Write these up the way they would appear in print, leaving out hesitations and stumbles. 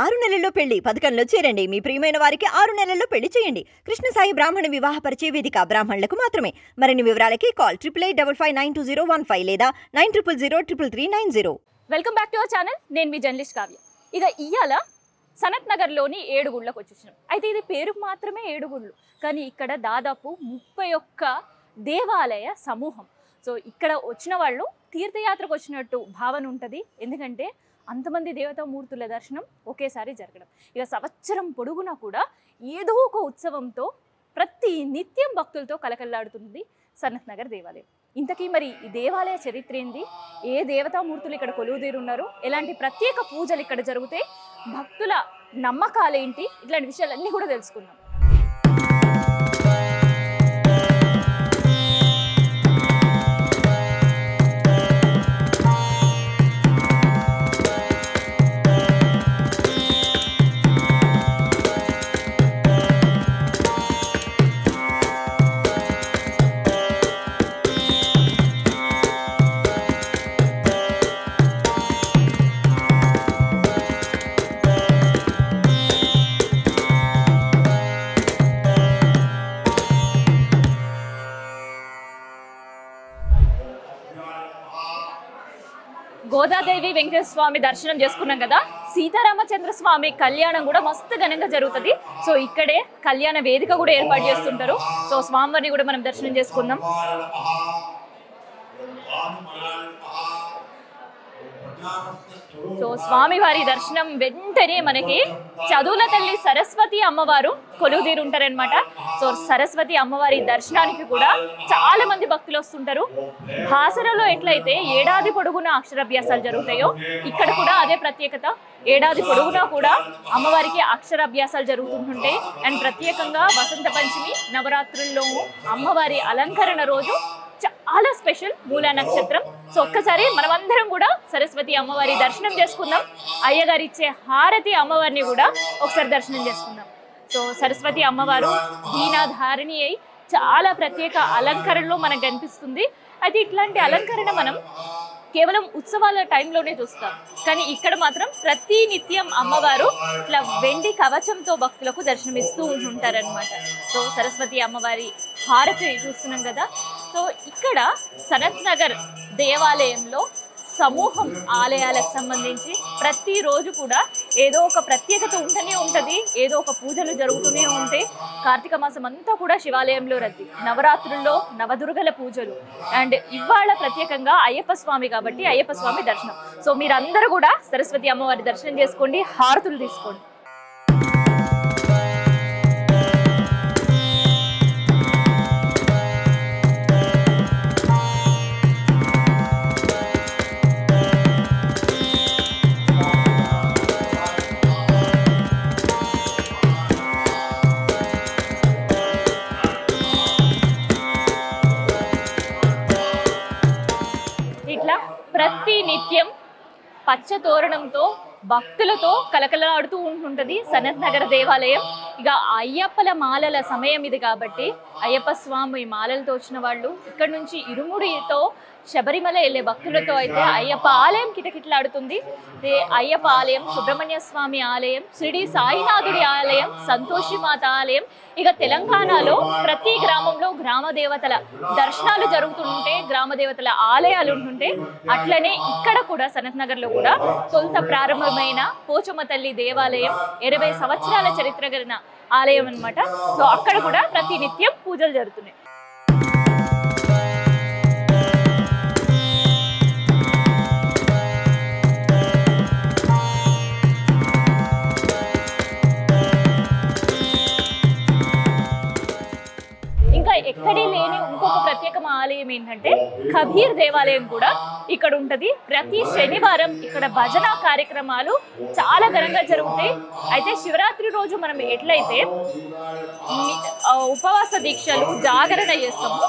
6 నెలల్లో పెళ్లి పథకంలో చేరండి. మీ ప్రియమైన వారికి 6 నెలల్లో పెళ్లి చేయండి. కృష్ణ సాయి బ్రాహ్మణ వివాహ పరిచయ వేదిక బ్రాహ్మణులకు మాత్రమే. మరిన్ని వివరాలకి కాల్ 8855592015 లేదా 9000033390. Welcome back to our channel. నేను మీ జర్నలిస్ట్ కావ్య. ఇక ఇయ్యాల సనత్ నగర్లోని 7 గుళ్ళకు వచ్చేసినాం. అయితే ఇది పేరుకు మాత్రమే 7 గుళ్ళు, కానీ ఇక్కడ దాదాపు 31 దేవాలయ సమూహం. సో ఇక్కడ వచ్చిన వాళ్ళు తీర్థయాత్రకు వచ్చినట్టు భావన ఉంటుంది. ఎందుకంటే అంతమంది దేవతామూర్తుల దర్శనం ఒకేసారి జరగడం. ఇక సంవత్సరం పొడుగునా కూడా ఏదో ఒక ఉత్సవంతో ప్రతి నిత్యం భక్తులతో కలకల్లాడుతుంది సనత్ నగర్ దేవాలయం. ఇంతకీ మరి ఈ దేవాలయ చరిత్ర ఏంది, ఏ దేవతామూర్తులు ఇక్కడ కొలువుదీరున్నారు, ఎలాంటి ప్రత్యేక పూజలు ఇక్కడ జరుగుతాయి, భక్తుల నమ్మకాలేంటి, ఇట్లాంటి విషయాలన్నీ కూడా తెలుసుకుందాం. గోదాదేవి వెంకటేశ్వర స్వామి దర్శనం చేసుకున్నాం కదా. సీతారామచంద్ర స్వామి కళ్యాణం కూడా మస్తు ఘనంగా జరుగుతుంది. సో ఇక్కడే కళ్యాణ వేదిక కూడా ఏర్పాటు చేస్తుంటారు. సో స్వామివారిని కూడా మనం దర్శనం చేసుకుందాం. సో స్వామివారి దర్శనం వెంటనే మనకి చదువుల తల్లి సరస్వతి అమ్మవారు కొలువుదీరు ఉంటారనమాట. సో సరస్వతి అమ్మవారి దర్శనానికి కూడా చాలా మంది భక్తులు వస్తుంటారు. భాసరలో ఎట్లయితే ఏడాది పొడుగునా అక్షరాభ్యాసాలు జరుగుతాయో ఇక్కడ కూడా అదే ప్రత్యేకత. ఏడాది పొడుగునా కూడా అమ్మవారికి అక్షరాభ్యాసాలు జరుగుతుంటుంటాయి. అండ్ ప్రత్యేకంగా వసంత పంచమి నవరాత్రుల్లో అమ్మవారి అలంకరణ రోజు చాలా స్పెషల్ మూలా నక్షత్రం. సో ఒక్కసారి మనమందరం కూడా సరస్వతి అమ్మవారి దర్శనం చేసుకుందాం. అయ్యగారు ఇచ్చే హారతి అమ్మవారిని కూడా ఒకసారి దర్శనం చేసుకుందాం. సో సరస్వతి అమ్మవారు దీనాధారిణి అయి చాలా ప్రత్యేక అలంకరణలో మనకు కనిపిస్తుంది. అయితే ఇట్లాంటి అలంకరణ మనం కేవలం ఉత్సవాల టైంలోనే చూస్తాం, కానీ ఇక్కడ మాత్రం ప్రతి నిత్యం అమ్మవారు ఇట్లా వెండి కవచంతో భక్తులకు దర్శనమిస్తూ ఉంటారనమాట. సో సరస్వతి అమ్మవారి హారతి చూస్తున్నాం కదా. సో ఇక్కడ సనత్ నగర్ దేవాలయంలో సమూహం ఆలయాలకు సంబంధించి ప్రతిరోజు కూడా ఏదో ఒక ప్రత్యేకత ఉంటూనే ఉంటుంది, ఏదో ఒక పూజలు జరుగుతూనే ఉంటాయి. కార్తీక మాసం అంతా కూడా శివాలయంలో రద్దీ, నవరాత్రుల్లో నవదుర్గల పూజలు, అండ్ ఇవాళ ప్రత్యేకంగా అయ్యప్ప స్వామి కాబట్టి అయ్యప్ప స్వామి దర్శనం. సో మీరందరూ కూడా సరస్వతి అమ్మవారి దర్శనం చేసుకోండి, హారతులు తీసుకోండి. ప్రతి నిత్యం పచ్చ తోరణంతో భక్తులతో కలకలాడుతూ ఉంటుంటుంది సనత్ నగర్ దేవాలయం. ఇక అయ్యప్పల మాలల సమయం ఇది కాబట్టి అయ్యప్ప స్వామి మాలలతో వచ్చిన వాళ్ళు ఇక్కడ నుంచి ఇరుముడితో శబరిమల వెళ్ళే భక్తులతో అయితే అయ్యప్ప ఆలయం కిటకిటలాడుతుంది. అయ్యప్ప ఆలయం, సుబ్రహ్మణ్య స్వామి ఆలయం, షిరిడి సాయినాథుడి ఆలయం, సంతోషిమాత ఆలయం, ఇక తెలంగాణలో ప్రతి గ్రామంలో గ్రామ దేవతల దర్శనాలు జరుగుతుంటే, గ్రామ దేవతల ఆలయాలు ఉంటుంటే, అట్లనే ఇక్కడ కూడా సనత్ నగర్లో కూడా తొలుత ప్రారంభమైన పోచమ్మ తల్లి దేవాలయం 20 సంవత్సరాల చరిత్ర కలిగిన ఆలయం అనమాట. సో అక్కడ కూడా ప్రతి నిత్యం పూజలు జరుగుతున్నాయి. ఎక్కడే లేని ఇంకొక ప్రత్యేక ఆలయం ఏంటంటే కబీర్ దేవాలయం కూడా ఇక్కడ ఉంటది. ప్రతి శనివారం ఇక్కడ భజన కార్యక్రమాలు చాలా ఘనంగా జరుగుతాయి. అయితే శివరాత్రి రోజు మనం ఎట్లయితే ఉపవాస దీక్షలు జాగరణ చేస్తాము,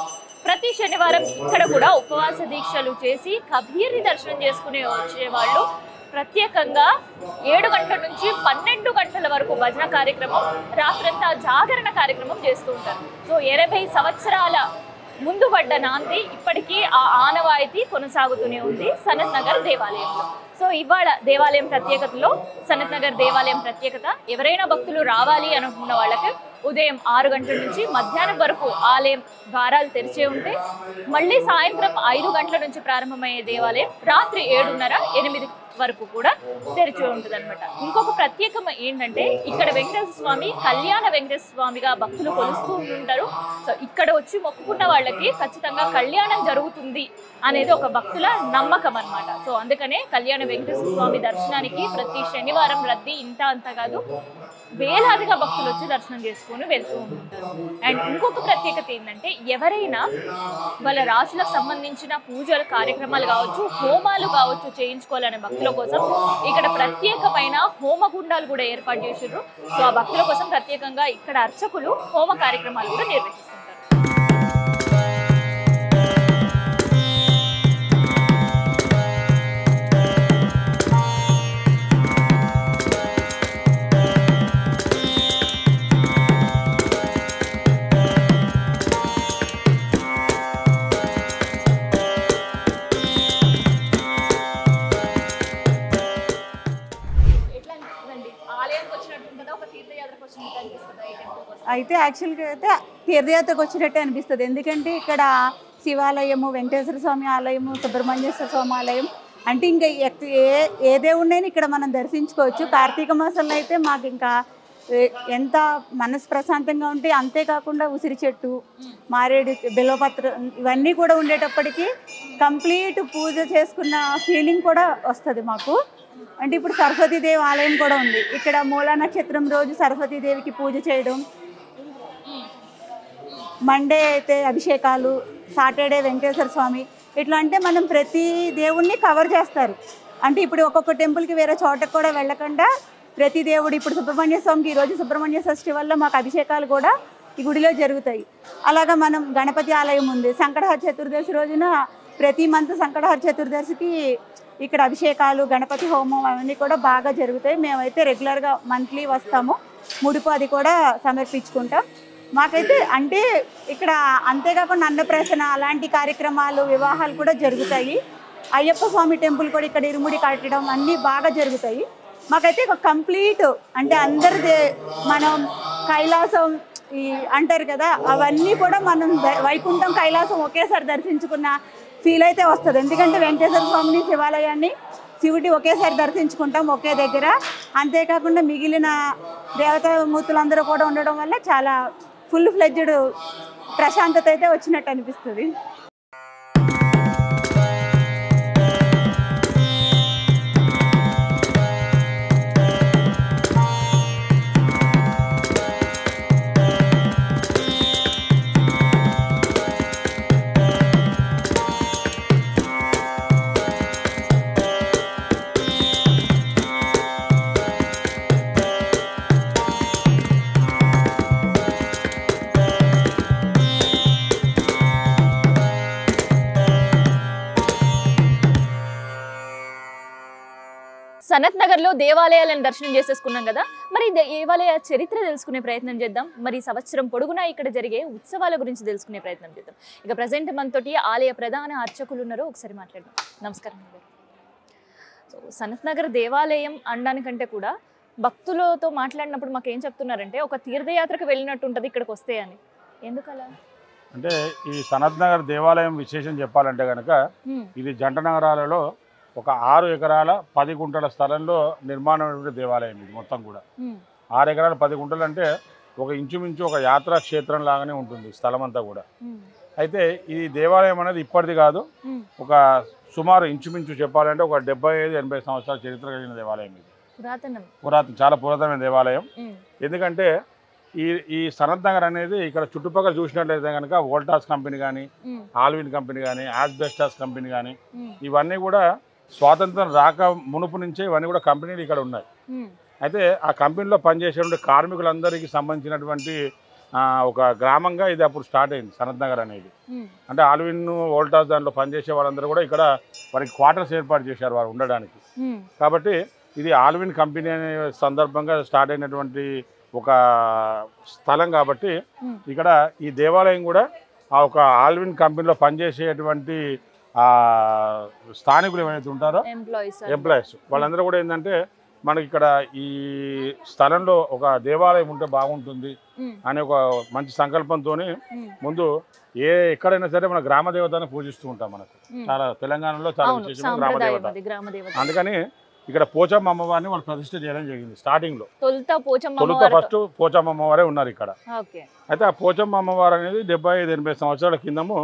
ప్రతి శనివారం ఇక్కడ కూడా ఉపవాస దీక్షలు చేసి కబీర్ని దర్శనం చేసుకునే వచ్చేవాళ్ళు ప్రత్యేకంగా 7 గంటల నుంచి 12 గంటల వరకు భజన కార్యక్రమం, రాత్రంతా జాగరణ కార్యక్రమం చేస్తూ ఉంటారు. సో 80 సంవత్సరాల ముందు పడ్డ నాంది ఇప్పటికీ ఆ ఆనవాయితీ కొనసాగుతూనే ఉంది సనత్ నగర్ దేవాలయంలో. సో ఇవాళ దేవాలయం ప్రత్యేకతలో సనత్ నగర్ దేవాలయం ప్రత్యేకత, ఎవరైనా భక్తులు రావాలి అనుకున్న వాళ్ళకి ఉదయం 6 గంటల నుంచి మధ్యాహ్నం వరకు ఆలయం ద్వారాలు తెరిచే ఉంటే, మళ్ళీ సాయంత్రం 5 గంటల నుంచి ప్రారంభమయ్యే దేవాలయం రాత్రి 7:30, 8 వరకు కూడా తెరిచి ఉంటుంది అనమాట. ఇంకొక ప్రత్యేకం ఏంటంటే, ఇక్కడ వెంకటేశ్వర స్వామి కళ్యాణ వెంకటేశ్వర స్వామిగా భక్తులు కొలుస్తూ ఉంటారు. సో ఇక్కడ వచ్చి మొక్కుకున్న వాళ్ళకి ఖచ్చితంగా కళ్యాణం జరుగుతుంది అనేది ఒక భక్తుల నమ్మకం అన్నమాట. సో అందుకనే కళ్యాణ వెంకటేశ్వర స్వామి దర్శనానికి ప్రతి శనివారం రద్దీ ఇంత అంత కాదు, వేలాదిగా భక్తులు వచ్చి దర్శనం చేసుకొని వెళ్తూ ఉంటారు. అండ్ ఇంకొక ప్రత్యేకత ఏంటంటే, ఎవరైనా వాళ్ళ రాశులకు సంబంధించిన పూజల కార్యక్రమాలు కావచ్చు, హోమాలు కావచ్చు చేయించుకోవాలనే భక్తుల కోసం ఇక్కడ ప్రత్యేకమైన హోమగుండాలు కూడా ఏర్పాటు చేసారు. సో ఆ భక్తుల కోసం ప్రత్యేకంగా ఇక్కడ అర్చకులు హోమ కార్యక్రమాలు కూడా నిర్వహిస్తారు. అయితే యాక్చువల్గా అయితే తీర్థయాత్రకు వచ్చినట్టే అనిపిస్తుంది. ఎందుకంటే ఇక్కడ శివాలయము, వెంకటేశ్వర స్వామి ఆలయము, సుబ్రహ్మణ్యేశ్వర స్వామి ఆలయం అంటే ఇంకా ఏ దేవుడినైనా ఇక్కడ మనం దర్శించుకోవచ్చు. కార్తీక మాసంలో అయితే మాకు ఇంకా ఎంత మనసు ప్రశాంతంగా ఉంటే, అంతేకాకుండా ఉసిరి చెట్టు, మారేడు, బిల్వపత్రం ఇవన్నీ కూడా ఉండేటప్పటికీ కంప్లీట్ పూజ చేసుకున్న ఫీలింగ్ కూడా వస్తుంది మాకు. అంటే ఇప్పుడు సరస్వతీదేవి ఆలయం కూడా ఉంది ఇక్కడ. మూలా నక్షత్రం రోజు సరస్వతీదేవికి పూజ చేయడం, మండే అయితే అభిషేకాలు, సాటర్డే వెంకటేశ్వర స్వామి, ఇట్లా అంటే మనం ప్రతి దేవుణ్ణి కవర్ చేస్తారు. అంటే ఇప్పుడు ఒక్కొక్క టెంపుల్కి వేరే చోటకు కూడా వెళ్ళకుండా ప్రతి దేవుడు, ఇప్పుడు సుబ్రహ్మణ్య స్వామికి ఈరోజు సుబ్రహ్మణ్య షష్ఠి వల్ల మాకు అభిషేకాలు కూడా ఈ గుడిలో జరుగుతాయి. అలాగా మనం గణపతి ఆలయం ఉంది. సంకటహర చతుర్దశి రోజున ప్రతి మంత్ సంకటహర చతుర్దశికి ఇక్కడ అభిషేకాలు, గణపతి హోమం అవన్నీ కూడా బాగా జరుగుతాయి. మేమైతే రెగ్యులర్గా మంత్లీ వస్తాము, ముడుపు అది కూడా సమర్పించుకుంటాం. మాకైతే అంటే ఇక్కడ అంతేకాకుండా అన్నప్రాసన అలాంటి కార్యక్రమాలు, వివాహాలు కూడా జరుగుతాయి. అయ్యప్ప స్వామి టెంపుల్ కూడా ఇక్కడ ఇరుముడి కట్టడం అన్నీ బాగా జరుగుతాయి. మాకైతే ఒక కంప్లీట్ అంటే అందరిదే మనం కైలాసం ఈ అంటారు కదా, అవన్నీ కూడా మనం వైకుంఠం కైలాసం ఒకేసారి దర్శించుకున్న ఫీల్ అయితే వస్తుంది. ఎందుకంటే వెంకటేశ్వర స్వామిని, శివాలయాన్ని, శివుడి ఒకేసారి దర్శించుకుంటాం ఒకే దగ్గర. అంతేకాకుండా మిగిలిన దేవతామూర్తులందరూ కూడా ఉండడం వల్ల చాలా ఫుల్ ఫ్లెడ్జ్డ్ ప్రశాంతత అయితే వచ్చినట్టు అనిపిస్తుంది. సనత్ నగర్ లో దేవాలయాలను దర్శనం చేసేసుకున్నాం కదా, మరి దేవాలయ చరిత్ర తెలుసుకునే ప్రయత్నం చేద్దాం. మరి సంవత్సరం పొడుగునా ఇక్కడ జరిగే ఉత్సవాల గురించి తెలుసుకునే ప్రయత్నం చేద్దాం. ఇక ప్రజెంట్ మనతోటి ఆలయ ప్రధాన అర్చకులు ఉన్నారు, ఒకసారి మాట్లాడదాం. నమస్కారం. సో సనత్ నగర్ దేవాలయం అనడానికంటే కూడా భక్తులతో మాట్లాడినప్పుడు మాకు ఏం చెప్తున్నారంటే, ఒక తీర్థయాత్రకు వెళ్ళినట్టు ఉంటుంది ఇక్కడికి వస్తే అని. ఎందుకలా అంటే ఈ సనత్ నగర్ దేవాలయం విశేషం చెప్పాలంటే కనుక, ఇది జంట నగరాలలో ఒక 6 ఎకరాల 10 గుంటల స్థలంలో నిర్మాణమైన దేవాలయం. ఇది మొత్తం కూడా 6 ఎకరాల 10 గుంటలు అంటే ఒక ఇంచుమించు ఒక యాత్రా క్షేత్రం లాగానే ఉంటుంది స్థలం అంతా కూడా. అయితే ఈ దేవాలయం అనేది ఇప్పటిది కాదు, ఒక సుమారు ఇంచుమించు చెప్పాలంటే ఒక 75-80 సంవత్సరాల చరిత్ర కలిగిన దేవాలయం. ఇది చాలా పురాతనమైన దేవాలయం. ఎందుకంటే ఈ సనత్ నగర్ అనేది ఇక్కడ చుట్టుపక్కల చూసినట్లయితే కనుక వోల్టాస్ కంపెనీ కానీ, ఆల్విన్ కంపెనీ కానీ, ఆస్బెస్టాస్ కంపెనీ కానీ, ఇవన్నీ కూడా స్వాతంత్రం రాక మునుపు నుంచే ఇవన్నీ కూడా కంపెనీలు ఇక్కడ ఉన్నాయి. అయితే ఆ కంపెనీలో పనిచేసేటువంటి కార్మికులందరికీ సంబంధించినటువంటి ఒక గ్రామంగా ఇది అప్పుడు స్టార్ట్ అయింది సనత్ నగర్ అనేది. అంటే ఆల్విన్, వోల్టాస్ దాంట్లో పనిచేసే వాళ్ళందరూ కూడా ఇక్కడ వారికి క్వార్టర్స్ ఏర్పాటు చేశారు వారు ఉండడానికి. కాబట్టి ఇది ఆల్విన్ కంపెనీ అనే సందర్భంగా స్టార్ట్ అయినటువంటి ఒక స్థలం. కాబట్టి ఇక్కడ ఈ దేవాలయం కూడా ఆ ఒక ఆల్విన్ కంపెనీలో పనిచేసేటువంటి స్థానికులు ఏమైతే ఉంటారో ఎంప్లాయీస్ వాళ్ళందరూ కూడా ఏంటంటే మనకి ఇక్కడ ఈ స్థలంలో ఒక దేవాలయం ఉంటే బాగుంటుంది అనే ఒక మంచి సంకల్పంతో ముందు ఎక్కడైనా సరే మన గ్రామ దేవతను పూజిస్తూ ఉంటాం. మనకు చాలా తెలంగాణలో చాలా విశేషమైన గ్రామ దేవత. అందుకని ఇక్కడ పోచమ్మ అమ్మవారిని వాళ్ళు ప్రతిష్ఠ చేయడం జరిగింది. స్టార్టింగ్ లో తొలుత ఫస్ట్ పోచమ్మ అమ్మవారే ఉన్నారు ఇక్కడ. అయితే ఆ పోచమ్మ అమ్మవారు అనేది 75-80 సంవత్సరాల కిందము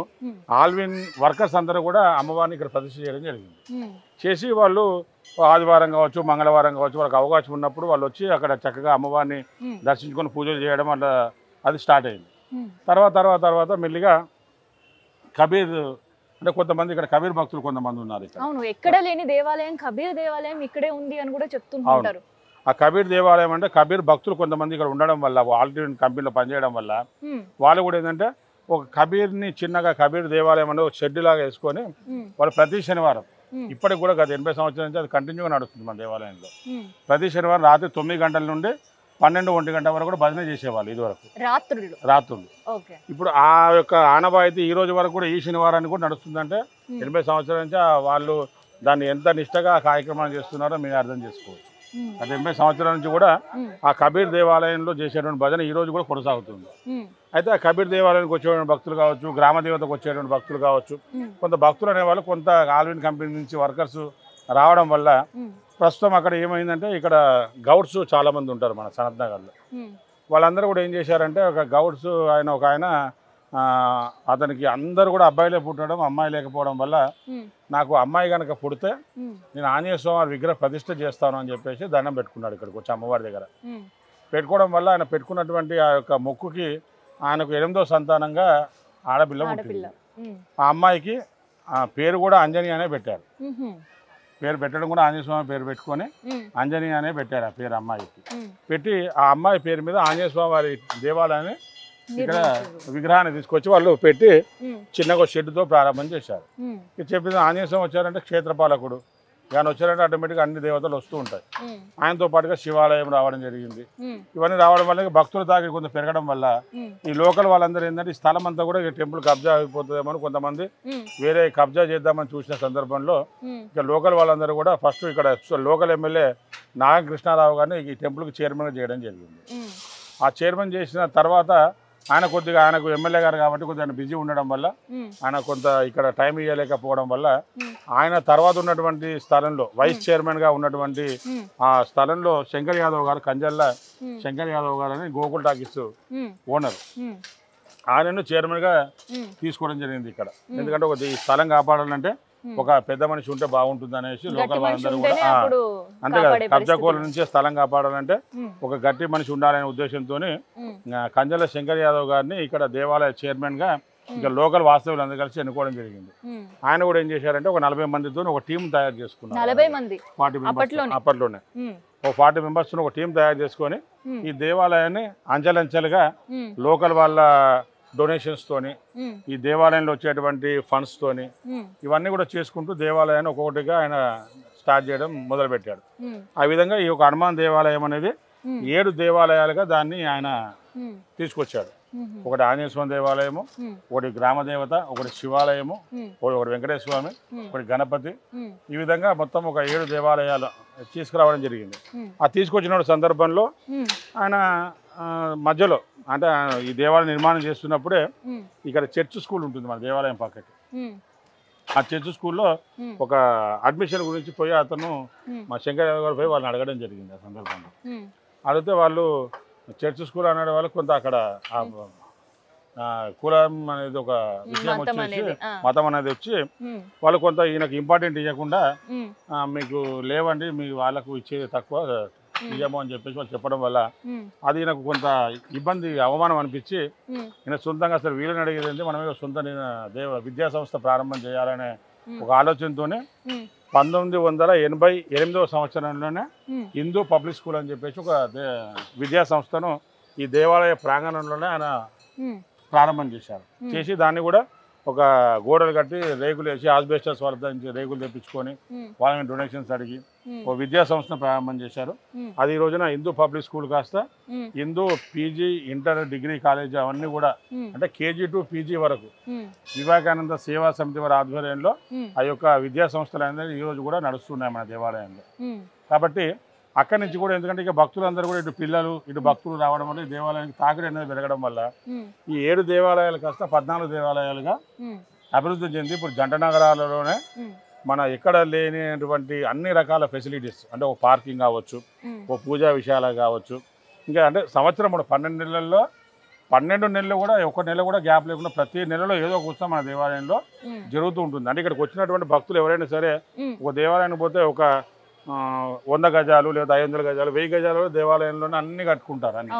ఆల్విన్ వర్కర్స్ అందరూ కూడా అమ్మవారిని ఇక్కడ ప్రతిష్ఠ చేయడం జరిగింది. చేసి వాళ్ళు ఆదివారం కావచ్చు, మంగళవారం కావచ్చు, వాళ్ళకి అవకాశం ఉన్నప్పుడు వాళ్ళు వచ్చి అక్కడ చక్కగా అమ్మవారిని దర్శించుకొని పూజలు చేయడం అట్లా అది స్టార్ట్ అయింది. తర్వాత మెల్లిగా కబీర్ అంటే కొంతమంది ఇక్కడ కబీర్ భక్తులు కొంతమంది ఉన్నారు ఇక్కడ. అవును, ఎక్కడ లేని దేవాలయం కబీర్ దేవాలయం ఇక్కడే ఉంది అని కూడా చెప్తుంటారు. ఆ కబీర్ దేవాలయం అంటే కబీర్ భక్తులు కొంతమంది ఇక్కడ ఉండడం వల్ల, ఆల్రెడీ కంపెనీలో పనిచేయడం వల్ల వాళ్ళు కూడా ఏంటంటే ఒక కబీర్ని చిన్నగా కబీర్ దేవాలయం అనేది ఒక షెడ్ లాగా వేసుకొని వాళ్ళు ప్రతి శనివారం ఇప్పటికి కూడా గత 80 సంవత్సరాల నుంచి అది కంటిన్యూగా నడుస్తుంది మన దేవాలయంలో. ప్రతి శనివారం రాత్రి 9 గంటల నుండి 12-1 గంట వరకు కూడా భజన చేసేవాళ్ళు ఇదివరకు రాత్రులు. ఇప్పుడు ఆ యొక్క ఆనవాయితీ ఈ రోజు వరకు కూడా ఈ శనివారానికి కూడా నడుస్తుందంటే 80 సంవత్సరాల నుంచి వాళ్ళు దాన్ని ఎంత నిష్టగా ఆ కార్యక్రమాలు చేస్తున్నారో మీరు అర్థం చేసుకోవచ్చు. గత 80 సంవత్సరాల నుంచి కూడా ఆ కబీర్ దేవాలయంలో చేసేటువంటి భజన ఈ రోజు కూడా కొనసాగుతుంది. అయితే ఆ కబీర్ దేవాలయానికి వచ్చేటువంటి భక్తులు కావచ్చు, గ్రామ దేవతకు వచ్చేటువంటి భక్తులు కావచ్చు, కొంత భక్తులు అనేవాళ్ళు కొంత ఆల్విన్ కంపెనీ నుంచి వర్కర్స్ రావడం వల్ల ప్రస్తుతం అక్కడ ఏమైందంటే ఇక్కడ గౌడ్స్ చాలా మంది ఉంటారు మన సనత్ నగర్లో. వాళ్ళందరూ కూడా ఏం చేశారంటే ఒక గౌడ్స్ ఒక ఆయన అతనికి అందరూ కూడా అబ్బాయిలే పుట్టడం, అమ్మాయి లేకపోవడం వల్ల నాకు అమ్మాయి కనుక పుడితే నేను ఆంజనేయ స్వామి విగ్రహ ప్రతిష్ఠ చేస్తాను అని చెప్పేసి దండం పెట్టుకున్నాడు ఇక్కడికి వచ్చి అమ్మవారి దగ్గర. పెట్టుకోవడం వల్ల ఆయన పెట్టుకున్నటువంటి ఆ యొక్క మొక్కుకి ఆయనకు 8వ సంతానంగా ఆడపిల్ల పుట్టింది. ఆ అమ్మాయికి పేరు కూడా అంజని అనే పెట్టారు. పేరు పెట్టడం కూడా ఆంజనేయ స్వామి పేరు పెట్టుకొని అంజని అనే పెట్టారు ఆ పేరు అమ్మాయికి. పెట్టి ఆ అమ్మాయి పేరు మీద ఆంజనేయ స్వామి వారి దేవాలయాన్ని ఇక్కడ విగ్రహాన్ని తీసుకొచ్చి వాళ్ళు పెట్టి చిన్నగా షెడ్తో ప్రారంభం చేశారు. చెప్పింది ఆంజనేయ స్వామి వచ్చారంటే క్షేత్రపాలకుడు, కానీ వచ్చారంటే ఆటోమేటిక్గా అన్ని దేవతలు వస్తూ ఉంటాయి. ఆయనతో పాటుగా శివాలయం రావడం జరిగింది. ఇవన్నీ రావడం వల్ల భక్తుల తాకి కొంత పెరగడం వల్ల ఈ లోకల్ వాళ్ళందరూ ఏంటంటే ఈ స్థలం అంతా కూడా టెంపుల్ కబ్జా అయిపోతుందేమో కొంతమంది వేరే కబ్జా చేద్దామని చూసిన సందర్భంలో ఇక లోకల్ వాళ్ళందరూ కూడా ఫస్ట్ ఇక్కడ లోకల్ ఎమ్మెల్యే నాగకృష్ణారావు గారిని ఈ టెంపుల్కి చైర్మన్గా చేయడం జరిగింది. ఆ చైర్మన్ చేసిన తర్వాత ఆయనకు ఎమ్మెల్యే గారు కాబట్టి కొద్దిగా బిజీ ఉండడం వల్ల ఆయన కొంత ఇక్కడ టైం ఇవ్వలేకపోవడం వల్ల ఆయన తర్వాత ఉన్నటువంటి స్థలంలో వైస్ చైర్మన్ గా ఉన్నటువంటి ఆ స్థలంలో శంకర్ యాదవ్ గారు, కంజల్ల శంకర్ యాదవ్ గారు అని గోకుల్ టాకీస్ ఓనర్, ఆయనను చైర్మన్ గా తీసుకోవడం జరిగింది ఇక్కడ. ఎందుకంటే ఒక ఈ స్థలం కాపాడాలంటే ఒక పెద్ద మనిషి ఉంటే బాగుంటుంది అనేసి లోకల్ వాళ్ళందరూ కూడా అంతే కదా, కబ్జా కోల నుంచే స్థలం కాపాడాలంటే ఒక గట్టి మనిషి ఉండాలనే ఉద్దేశంతో కంజల శంకర్ యాదవ్ గారిని ఇక్కడ దేవాలయ చైర్మన్ గా ఇంకా లోకల్ వాస్తవులు అందరూ కలిసి ఎన్నుకోవడం జరిగింది. ఆయన కూడా ఏం చేశారంటే ఒక 40 మందితో ఒక టీం తయారు చేసుకున్నారు. 40 మెంబర్స్ అప్పట్లోనే ఒక 40 మెంబర్స్ ఒక టీం తయారు చేసుకొని ఈ దేవాలయాన్ని అంచెలంచెలుగా లోకల్ వాళ్ళ డొనేషన్స్ తోని ఈ దేవాలయంలో వచ్చేటువంటి ఫండ్స్ తోని ఇవన్నీ కూడా చేసుకుంటూ దేవాలయాన్ని ఒక్కొక్కటిగా ఆయన స్టార్ట్ చేయడం మొదలు పెట్టాడు. ఆ విధంగా ఈ యొక్క హనుమాన్ దేవాలయం అనేది 7 దేవాలయాలుగా దాన్ని ఆయన తీసుకొచ్చాడు. ఒకటి ఆంజనేయ స్వామి దేవాలయము, ఒకటి గ్రామ దేవత, ఒకటి శివాలయము, ఒకటి వెంకటేశ్వర స్వామి, ఒకటి గణపతి, ఈ విధంగా మొత్తం ఒక 7 దేవాలయాలు తీసుకురావడం జరిగింది. ఆ తీసుకొచ్చిన సందర్భంలో ఆయన మధ్యలో అంటే ఈ దేవాలయం నిర్మాణం చేస్తున్నప్పుడే ఇక్కడ చర్చ్ స్కూల్ ఉంటుంది మన దేవాలయం పక్కకి. ఆ చర్చ్ స్కూల్లో ఒక అడ్మిషన్ గురించి పోయి అతను మా శంకర్ యాదవ్ గారు పోయి వాళ్ళని అడగడం జరిగింది. ఆ సందర్భంలో అడిగితే వాళ్ళు చర్చ్ స్కూల్ అనే వాళ్ళు కొంత అక్కడ కులం అనేది ఒక విషయం వచ్చేసి మతం అనేది వచ్చి వాళ్ళు కొంత ఈయనకు ఇంపార్టెంట్ ఇవ్వకుండా మీకు లేవండి మీ వాళ్ళకు ఇచ్చేది తక్కువ ఇయ్యము అని చెప్పేసి వాళ్ళు చెప్పడం వల్ల అది నాకు కొంత ఇబ్బంది అవమానం అనిపించి ఈయన సొంతంగా అసలు వీళ్ళని అడిగేది మనమే సొంత విద్యా సంస్థ ప్రారంభం చేయాలనే ఒక ఆలోచనతోనే 1988వ సంవత్సరంలోనే హిందూ పబ్లిక్ స్కూల్ అని చెప్పేసి ఒక విద్యా సంస్థను ఈ దేవాలయ ప్రాంగణంలోనే ఆయన ప్రారంభం చేశారు. చేసి దాన్ని కూడా ఒక గోడలు కట్టి రేకులు వేసి ఆస్బెస్టస్ వాళ్ళ నుంచి రేకులు తెప్పించుకొని వాళ్ళని డొనేషన్స్ అడిగి ఓ విద్యా సంస్థను ప్రారంభం చేశారు. అది ఈ రోజున హిందూ పబ్లిక్ స్కూల్ కాస్త Hindu PG inter degree college అవన్నీ కూడా అంటే కేజీ టు పీజీ వరకు వివేకానంద సేవా సమితి వారి ఆధ్వర్యంలో ఆ యొక్క విద్యా సంస్థలు అనేది ఈ రోజు కూడా నడుస్తున్నాయి మన దేవాలయంలో. కాబట్టి అక్కడి నుంచి కూడా ఎందుకంటే ఇక భక్తులందరూ కూడా ఇటు పిల్లలు ఇటు భక్తులు రావడం వల్ల ఈ దేవాలయానికి తాకిడి అనేది పెరగడం వల్ల ఈ 7 దేవాలయాలు కాస్త 14 దేవాలయాలుగా అభివృద్ధి చెంది ఇప్పుడు జంట నగరాలలోనే మన ఎక్కడ లేనిటువంటి అన్ని రకాల ఫెసిలిటీస్ అంటే ఒక పార్కింగ్ కావచ్చు, ఓ పూజా విషయాలు కావచ్చు, ఇంకా అంటే సంవత్సరం కూడా 12 నెలల్లో 12 నెలలు కూడా ఒక నెల కూడా గ్యాప్ లేకుండా ప్రతి నెలలో ఏదో ఒక ఉత్సవం మన దేవాలయంలో జరుగుతూ ఉంటుంది. అంటే ఇక్కడికి వచ్చినటువంటి భక్తులు ఎవరైనా సరే ఒక దేవాలయానికి పోతే ఒక 100 గజాలు లేదా 500 గజాలు 1000 గజాలు దేవాలయంలోనే అన్ని కట్టుకుంటారు అన్ని.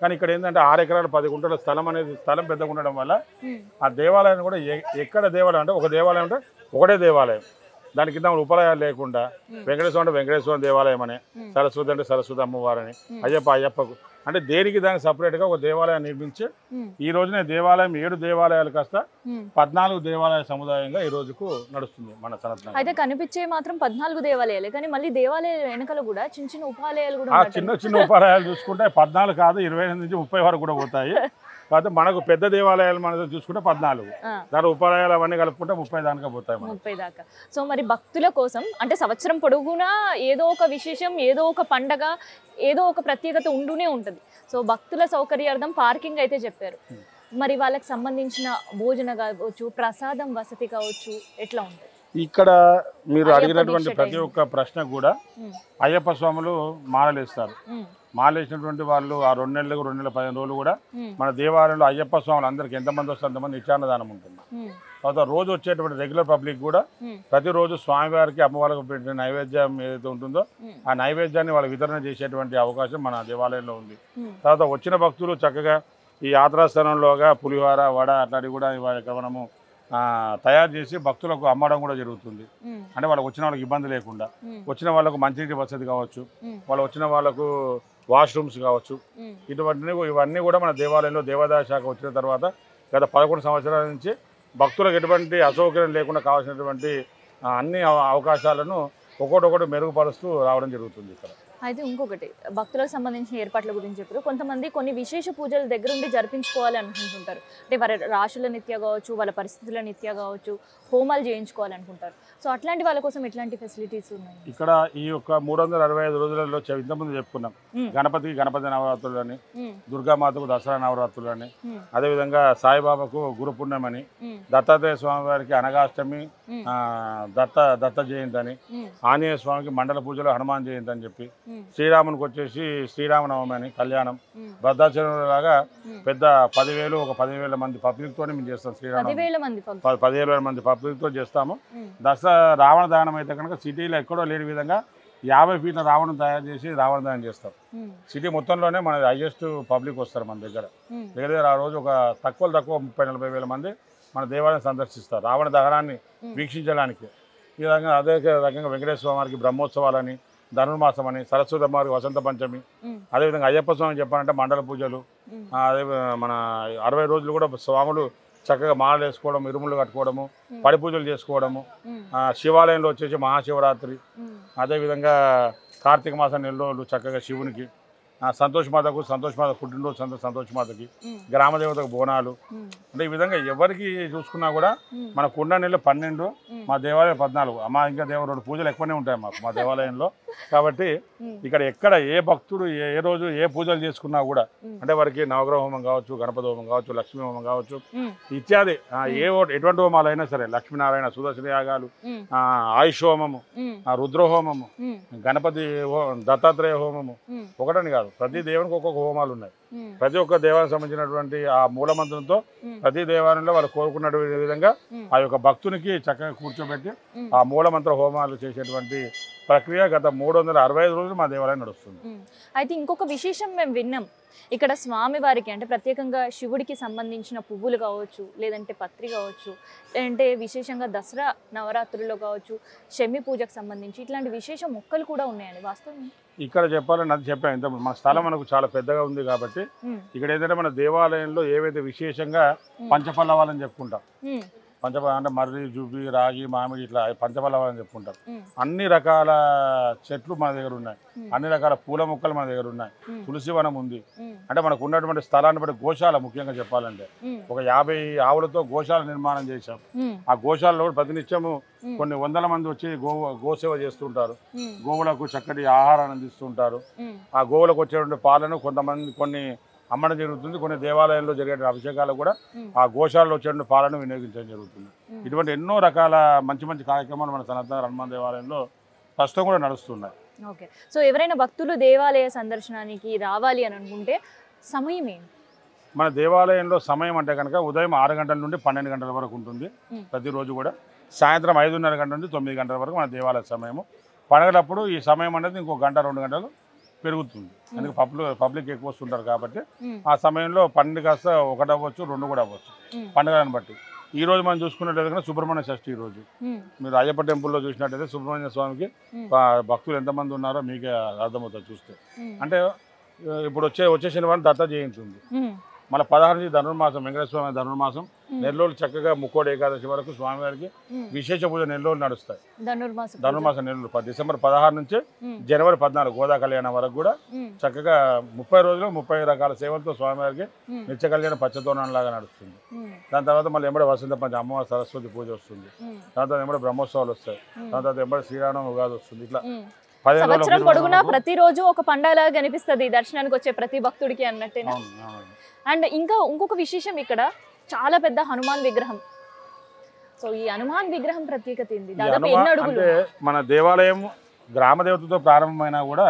కానీ ఇక్కడ ఏంటంటే 6 ఎకరాలు 10 గుంటల స్థలం అనేది స్థలం పెద్దగా ఉండడం వల్ల ఆ దేవాలయాన్ని కూడా ఎక్కడ దేవాలయం అంటే ఒక దేవాలయం అంటే ఒకటే దేవాలయం, దాని కింద ఉపలయాలు లేకుండా వెంకటేశ్వర అంటే వెంకటేశ్వర దేవాలయం అని, సరస్వతి అంటే సరస్వతి అమ్మవారని, అయ్యప్పకు అంటే దేనికి దానికి సపరేట్గా ఒక దేవాలయం నిర్మించి ఈ రోజునే దేవాలయం 7 దేవాలయాలు కాస్త 14 దేవాలయ సముదాయంగా ఈ రోజుకు నడుస్తుంది మన సనత్నగర్. అయితే కనిపించే మాత్రం 14 దేవాలయాలే, కానీ మళ్ళీ దేవాలయాల వెనకాల కూడా చిన్న చిన్న ఉపాలయాలు కూడా చిన్న చిన్న ఉపాలయాలు చూసుకుంటే 14 కాదు 28 నుంచి 30 వరకు కూడా పోతాయి. కాకపోతే మనకు పెద్ద దేవాలయాలు మనం చూసుకుంటే 14, దాని ఉపాలయాలు అవన్నీ కలుపుకుంటే 30 దాకా పోతాయి 30 దాకా. సో మరి భక్తుల కోసం అంటే సంవత్సరం పొడుగునా ఏదో ఒక విశేషం, ఏదో ఒక పండగ, ఏదో ఒక ప్రత్యేకత ఉంటూనే ఉంటుంది. సో భక్తుల సౌకర్యార్థం పార్కింగ్ అయితే చెప్పారు, మరి వాళ్ళకి సంబంధించిన భోజన కావచ్చు, ప్రసాదం వసతి కావచ్చు, ఎట్లా ఉంటుంది ఇక్కడ? మీరు అడిగినటువంటి ప్రతి ఒక్క ప్రశ్న కూడా అయ్యప్ప స్వాములు మాలలేస్తారు. మాలేసినటువంటి వాళ్ళు ఆ 2 నెలలకు 2 నెలల 15 రోజులు కూడా మన దేవాలయంలో అయ్యప్ప స్వాములు అందరికి ఎంతమంది వస్తే అంతమంది నిత్యాన్నదానం ఉంటుంది. తర్వాత రోజు వచ్చేటువంటి రెగ్యులర్ పబ్లిక్ కూడా ప్రతిరోజు స్వామివారికి అమ్మవారికి పెట్టిన నైవేద్యం ఏదైతే ఉంటుందో ఆ నైవేద్యాన్ని వాళ్ళు వితరణ చేసేటువంటి అవకాశం మన దేవాలయంలో ఉంది. తర్వాత వచ్చిన భక్తులు చక్కగా ఈ యాత్రాస్థానంలోగా పులిహోర వడ అట్లాంటివి కూడా ఇక్కడ మనము తయారు చేసి భక్తులకు అమ్మడం కూడా జరుగుతుంది. అంటే వాళ్ళకి వచ్చిన వాళ్ళకి ఇబ్బంది లేకుండా, వచ్చిన వాళ్ళకు మంచినీటి వసతి కావచ్చు, వాళ్ళు వచ్చిన వాళ్ళకు వాష్రూమ్స్ కావచ్చు, ఇవన్నీ కూడా మన దేవాలయంలో దేవాదాయ శాఖ వచ్చిన తర్వాత గత 11 సంవత్సరాల నుంచి భక్తులకు ఎటువంటి అసౌకర్యం లేకుండా కావాల్సినటువంటి అన్ని అవకాశాలను ఒక్కొక్కటి మెరుగుపరుస్తూ రావడం జరుగుతుంది ఇక్కడ. అయితే ఇంకొకటి భక్తులకు సంబంధించిన ఏర్పాట్ల గురించి చెప్పారు. కొంతమంది కొన్ని విశేష పూజలు దగ్గరుండి జరిపించుకోవాలి అనుకుంటుంటారు. అంటే వారి రాశుల నిత్య కావచ్చు, వాళ్ళ పరిస్థితుల నిత్య కావచ్చు, హోమాలు చేయించుకోవాలనుకుంటారు. సో అట్లాంటి వాళ్ళ కోసం ఎట్లాంటి ఫెసిలిటీస్ ఉన్నాయి ఇక్కడ? ఈ యొక్క 365 రోజులలో ఇంతకుముందు చెప్పుకున్నాం, గణపతికి గణపతి నవరాత్రులని, దుర్గామాతకు దసరా నవరాత్రులని, అదేవిధంగా సాయిబాబాకు గురు పుణ్యమని, దత్తాత్రేయ స్వామి వారికి అనగాష్టమి దత్త జయంతి అని, ఆంజనేయ స్వామికి మండల పూజలు హనుమాన్ జయంతి అని చెప్పి, శ్రీరామునికి వచ్చేసి శ్రీరామనవమి అని కళ్యాణం, భద్రాచలం లాగా పెద్ద 10,000 ఒక 10,000 మంది పబ్లిక్ తోనే మేము చేస్తాం. శ్రీరామ 10,000 మంది పబ్లిక్ తో చేస్తాము. దసరా రావణ దహనం అయితే కనుక సిటీలో ఎక్కడో లేని విధంగా 50 ఫీట్ల రావణం తయారు చేసి రావణ దహనం చేస్తాం. సిటీ మొత్తంలోనే మన హైయెస్ట్ పబ్లిక్ వస్తారు మన దగ్గర ఆ రోజు ఒక తక్కువ 30-40 వేల మంది మన దేవాలయం సందర్శిస్తారు రావణ దహనాన్ని వీక్షించడానికి. ఈ విధంగా అదే రకంగా వెంకటేశ్వర వారికి బ్రహ్మోత్సవాలని, ధనుర్మాసం అని, సరస్వతి అమ్మవారికి వసంత పంచమి, అదేవిధంగా అయ్యప్ప స్వామి చెప్పాలంటే మండల పూజలు, అదే మన 60 రోజులు కూడా స్వాములు చక్కగా మాలలు వేసుకోవడం, ఇరుములు కట్టుకోవడము, పడి పూజలు చేసుకోవడము, శివాలయంలో వచ్చేసి మహాశివరాత్రి, అదేవిధంగా కార్తీక మాసం 4 రోజులు చక్కగా శివునికి, సంతోషమాతకు సంతోషమాత పుట్టినరోజు సంతోషమాతకి, గ్రామదేవతకు బోనాలు. అంటే ఈ విధంగా ఎవరికి చూసుకున్నా కూడా మనకు ఉన్న నెలలు 12, మా దేవాలయం 14. మా ఇంకా దేవాలయం పూజలు ఎక్కువనే ఉంటాయి మాకు మా దేవాలయంలో. కాబట్టి ఇక్కడ ఎక్కడ ఏ భక్తుడు ఏ రోజు ఏ పూజలు చేసుకున్నా కూడా అంటే వారికి నవగ్రహ హోమం కావచ్చు, గణపతి హోమం కావచ్చు, లక్ష్మీ హోమం కావచ్చు, ఇత్యాది ఎటువంటి హోమాలు అయినా సరే, లక్ష్మీనారాయణ సుదర్శన యాగాలు, ఆయుష్ హోమము, రుద్రహోమము, గణపతి దత్తాత్రేయ హోమము, ఒకటని కాదు ప్రతి దేవునికి ఒక్కొక్క హోమాలు ఉన్నాయి. ప్రతి ఒక్క దేవానికి సంబంధించినటువంటి ఆ మూలమంత్రంతో ప్రతి దేవాలయంలో వాళ్ళు కోరుకున్నటువంటి విధంగా ఆ యొక్క భక్తునికి చక్కగా కూర్చోబెట్టి ఆ మూలమంత్ర హోమాలు చేసేటువంటి ప్రక్రియ గత 365 రోజులు మా దేవాలయం నడుస్తుంది. అయితే ఇంకొక విశేషం మేము విన్నాం, ఇక్కడ స్వామి వారికి అంటే ప్రత్యేకంగా శివుడికి సంబంధించిన పువ్వులు కావచ్చు, లేదంటే పత్రి కావచ్చు, లేదంటే విశేషంగా దసరా నవరాత్రుల్లో కావచ్చు, శమి పూజకు సంబంధించి ఇట్లాంటి విశేష మొక్కలు కూడా ఉన్నాయండి. వాస్తవం ఇక్కడ చెప్పాలని అది చెప్పాను ఇంత మన స్థలం మనకు చాలా పెద్దగా ఉంది కాబట్టి ఇక్కడ ఏంటంటే మన దేవాలయంలో ఏవైతే విశేషంగా పంచపల్లవాలని చెప్పుకుంటాం, అంటే మర్రి, జువ్వి, రాగి, మామిడి ఇట్లా పంచబలవాలు అని చెప్పుకుంటారు. అన్ని రకాల చెట్లు మన దగ్గర ఉన్నాయి, అన్ని రకాల పూల మొక్కలు మన దగ్గర ఉన్నాయి, తులసి వనం ఉంది. అంటే మనకు ఉన్నటువంటి స్థలాన్ని బట్టి గోశాల ముఖ్యంగా చెప్పాలంటే ఒక 50 ఆవులతో గోశాల నిర్మాణం చేశాం. ఆ గోశాలలో ప్రతినిత్యము కొన్ని వందల మంది వచ్చి గోసేవ చేస్తుంటారు. గోవులకు చక్కటి ఆహారాన్ని అందిస్తుంటారు. ఆ గోవులకు వచ్చేటువంటి పాలను కొంతమంది కొన్ని అమ్మడం జరుగుతుంది, కొన్ని దేవాలయాల్లో జరిగే అభిషేకాలు కూడా ఆ గోశాలలో వచ్చే పాలను వినియోగించడం జరుగుతుంది. ఇటువంటి ఎన్నో రకాల మంచి మంచి కార్యక్రమాలు మన సనాతన హనుమాన్ దేవాలయంలో ప్రస్తుతం కూడా నడుస్తున్నాయి. ఓకే, సో ఎవరైనా భక్తులు దేవాలయ సందర్శనానికి రావాలి అని అనుకుంటే సమయం ఏంటి? మన దేవాలయంలో సమయం అంటే కనుక ఉదయం 6 గంటల నుండి 12 గంటల వరకు ఉంటుంది ప్రతిరోజు కూడా. సాయంత్రం 5:30 గంటల నుండి 9 గంటల వరకు మన దేవాలయ సమయము. పండుగలప్పుడు ఈ సమయం అనేది ఇంకో గంట 2 గంటలు పెరుగుతుంది. అందుకే పబ్లిక్ ఎక్కువ వస్తుంటారు కాబట్టి ఆ సమయంలో 12 కాస్త 1 అవ్వచ్చు, 2 కూడా అవ్వచ్చు పండుగలను బట్టి. ఈ రోజు మనం చూసుకున్నట్లయితే కనుక సుబ్రహ్మణ్య షష్ఠి ఈ రోజు. మీరు అయ్యప్ప టెంపుల్లో చూసినట్టయితే సుబ్రహ్మణ్య స్వామికి భక్తులు ఎంతమంది ఉన్నారో మీకే అర్థమవుతుంది చూస్తే. అంటే ఇప్పుడు వచ్చే శనివారం దత్త జయంతి ఉంది, మళ్ళీ 16 నుంచి ధనుర్మాసం, వెంకటేశ్వర స్వామి ధనుర్మాసం. నెల్లూరు చక్కగా ముక్కోటి ఏకాదశి వరకు స్వామివారికి విశేష పూజ నెల్లూరు నడుస్తాయి. ధనుర్మాసం నెల్లూరు డిసెంబర్ 16 నుంచి జనవరి 14 గోదా కళ్యాణం వరకు కూడా చక్కగా 30 రోజులు 30 రకాల సేవలతో స్వామివారికి నిత్య కళ్యాణ పచ్చతోరణం లాగా నడుస్తుంది. దాని తర్వాత మళ్ళీ ఎంబడి వసంత పంచ అమ్మవారి సరస్వతి పూజ వస్తుంది. దాని తర్వాత ఎంబడి బ్రహ్మోత్సవాలు వస్తాయి. దాని తర్వాత ఎంబడి శ్రీరామ ఉగాది వస్తుంది. ఇట్లా సంవత్సరం పొడుగునా ప్రతిరోజు ఒక పండగలాగా కనిపిస్తుంది దర్శనానికి వచ్చే ప్రతి భక్తుడికి అన్నట్టే. అండ్ ఇంకొక విశేషం, ఇక్కడ చాలా పెద్ద హనుమాన్ విగ్రహం. సో ఈ హనుమాన్ విగ్రహం ప్రత్యేకత ఏంది? దాదాపు ఎన్ని అడుగులు? మన దేవాలయం గ్రామ దేవతతో ప్రారంభమైనా కూడా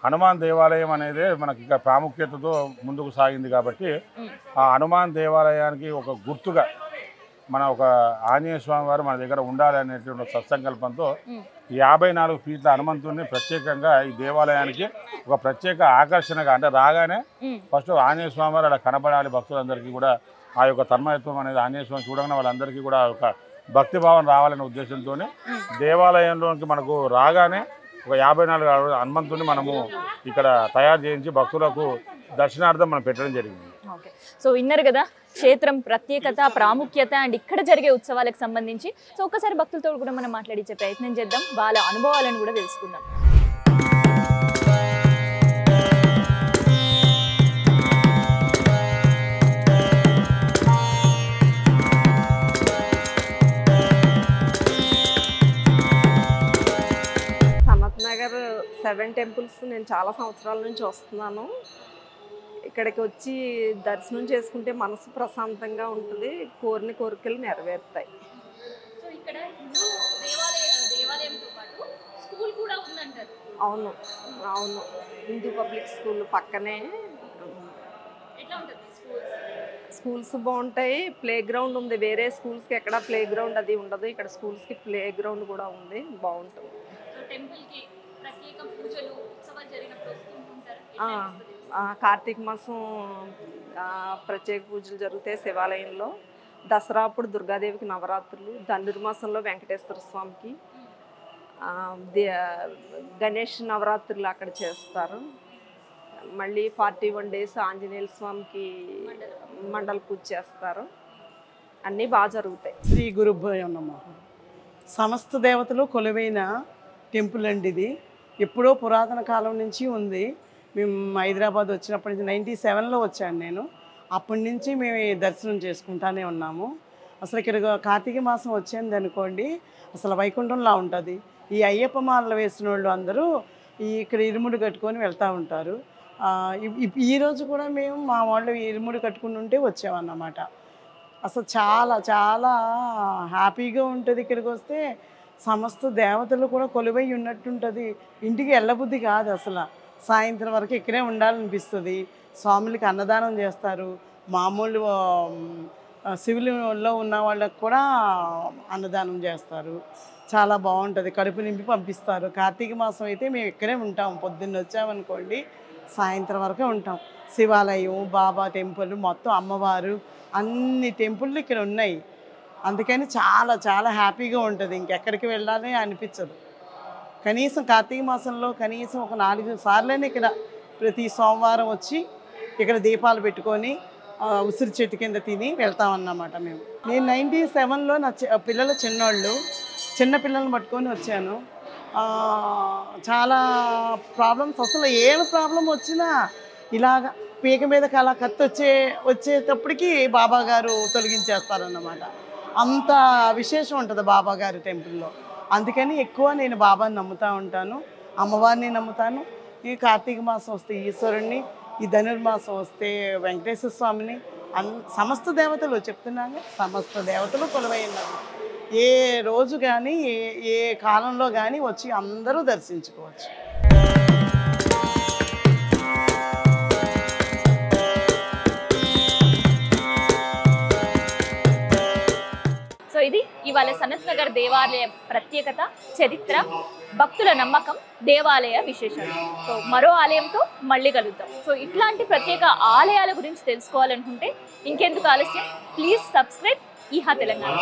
హనుమాన్ దేవాలయం అనేది మనకి ఇంకా ప్రాముఖ్యతతో ముందుకు సాగింది కాబట్టి ఆ హనుమాన్ దేవాలయానికి ఒక గుర్తుగా మన ఒక ఆంజనేయ స్వామి వారు మన దగ్గర ఉండాలి అనేటువంటి సత్సంకల్పంతో 54 ఫీట్ల హనుమంతుడిని ప్రత్యేకంగా ఈ దేవాలయానికి ఒక ప్రత్యేక ఆకర్షణగా, అంటే రాగానే ఫస్ట్ ఆంజనేయ స్వామి వారు అలా కనపడాలి, భక్తులందరికీ కూడా ఆ యొక్క తన్మయత్వం అనేది ఆంజనేయ స్వామి చూడగానే వాళ్ళందరికీ కూడా ఒక భక్తిభావం రావాలనే ఉద్దేశంతో దేవాలయంలోకి మనకు రాగానే ఒక 54 హనుమంతుడిని మనము ఇక్కడ తయారు చేయించి భక్తులకు దర్శనార్థం మనం పెట్టడం జరిగింది. ఓకే, సో విన్నారు కదా క్షేత్రం ప్రత్యేకత, ప్రాముఖ్యత అండ్ ఇక్కడ జరిగే ఉత్సవాలకు సంబంధించి. సో ఒక్కసారి భక్తులతో కూడా మనం మాట్లాడించే ప్రయత్నం చేద్దాం, వాళ్ళ అనుభవాలను కూడా తెలుసుకుందాం. సనత్ నగర్ 7 టెంపుల్స్ నేను చాలా సంవత్సరాల నుంచి వస్తున్నాను. ఇక్కడికి వచ్చి దర్శనం చేసుకుంటే మనసు ప్రశాంతంగా ఉంటుంది, కోరిన కోరికలు నెరవేరుతాయి. అవును అవును, హిందూ పబ్లిక్ స్కూల్ పక్కనే. స్కూల్స్ బాగుంటాయి, ప్లే గ్రౌండ్ ఉంది. వేరే స్కూల్స్కి ఎక్కడ ప్లే గ్రౌండ్ అది ఉండదు, ఇక్కడ స్కూల్స్కి ప్లే గ్రౌండ్ కూడా ఉంది, బాగుంటుంది. కార్తీక మాసం ప్రత్యేక పూజలు జరుగుతాయి శివాలయంలో. దసరా అప్పుడు దుర్గాదేవికి నవరాత్రులు, ధనుర్మాసంలో వెంకటేశ్వర స్వామికి, గణేష్ నవరాత్రులు అక్కడ చేస్తారు. మళ్ళీ 41 days ఆంజనేయ స్వామికి మండల పూజ చేస్తారు. అన్నీ బాగా జరుగుతాయి. శ్రీ గురుభ్యో నమః. సమస్త దేవతలు కొలువైన టెంపుల్ అండి ఇది. ఎప్పుడో పురాతన కాలం నుంచి ఉంది. మేము హైదరాబాద్ వచ్చినప్పటి నుంచి 97లో వచ్చాను నేను. అప్పటి నుంచి మేము దర్శనం చేసుకుంటానే ఉన్నాము. అసలు ఇక్కడ కార్తీక మాసం వచ్చింది అనుకోండి, అసలు వైకుంఠంలా ఉంటుంది. ఈ అయ్యప్ప మాలలు వేసిన వాళ్ళు అందరూ ఇక్కడ ఇరుముడి కట్టుకొని వెళ్తూ ఉంటారు. ఈరోజు కూడా మేము మా వాళ్ళు ఇరుముడి కట్టుకుని ఉంటే వచ్చామన్నమాట. అసలు చాలా చాలా హ్యాపీగా ఉంటుంది. ఇక్కడికి వస్తే సమస్త దేవతలు కూడా కొలువై ఉన్నట్టుంటుంది. ఇంటికి వెళ్ళబుద్ధి కాదు అసలు. సాయంత్రం వరకు ఇక్కడే ఉండాలనిపిస్తుంది. స్వాములకి అన్నదానం చేస్తారు. మామూలు సివిల్లో ఉన్న వాళ్ళకి కూడా అన్నదానం చేస్తారు. చాలా బాగుంటుంది, కడుపు నింపి పంపిస్తారు. కార్తీక మాసం అయితే మేము ఇక్కడే ఉంటాం. పొద్దున్న వచ్చామనుకోండి సాయంత్రం వరకే ఉంటాం. శివాలయం, బాబా టెంపుల్, మొత్తం అమ్మవారు, అన్ని టెంపుళ్ళు ఇక్కడ ఉన్నాయి. అందుకని చాలా చాలా హ్యాపీగా ఉంటుంది. ఇంకెక్కడికి వెళ్ళాలి అనిపించదు. కనీసం కార్తీక మాసంలో కనీసం ఒక 4 సార్లైనా ఇక్కడ ప్రతి సోమవారం వచ్చి ఇక్కడ దీపాలు పెట్టుకొని ఉసిరి చెట్టు కింద తిని వెళ్తామన్నమాట మేము. నేను 97లో నా పిల్లలు చిన్నోళ్ళు, చిన్న పిల్లల్ని పట్టుకొని వచ్చాను. చాలా ప్రాబ్లమ్స్, అసలు ఏం ప్రాబ్లం వచ్చినా ఇలాగ పీక మీదకి అలా కత్తి వచ్చేటప్పటికి బాబా గారు తొలగించేస్తారన్నమాట. అంత విశేషం ఉంటుంది బాబా గారి టెంపుల్లో. అందుకని ఎక్కువ నేను బాబాని నమ్ముతూ ఉంటాను, అమ్మవారిని నమ్ముతాను. ఈ కార్తీక మాసం వస్తే ఈశ్వరుణ్ణి, ఈ ధనుర్మాసం వస్తే వెంకటేశ్వర స్వామిని, సమస్త దేవతలు చెప్తున్నాను, సమస్త దేవతలు కొలువై ఉన్నారు. ఏ రోజు కానీ ఏ కాలంలో కానీ వచ్చి అందరూ దర్శించుకోవచ్చు. సో ఇది ఇవాళ సనత్ నగర్ దేవాలయ ప్రత్యేకత, చరిత్ర, భక్తుల నమ్మకం, దేవాలయ విశేషాలు. సో మరో ఆలయంతో మళ్ళీ కలుద్దాం. సో ఇట్లాంటి ప్రత్యేక ఆలయాల గురించి తెలుసుకోవాలనుకుంటే ఇంకెందుకు ఆలస్యం, ప్లీజ్ సబ్స్క్రైబ్ ఈహా తెలంగాణ.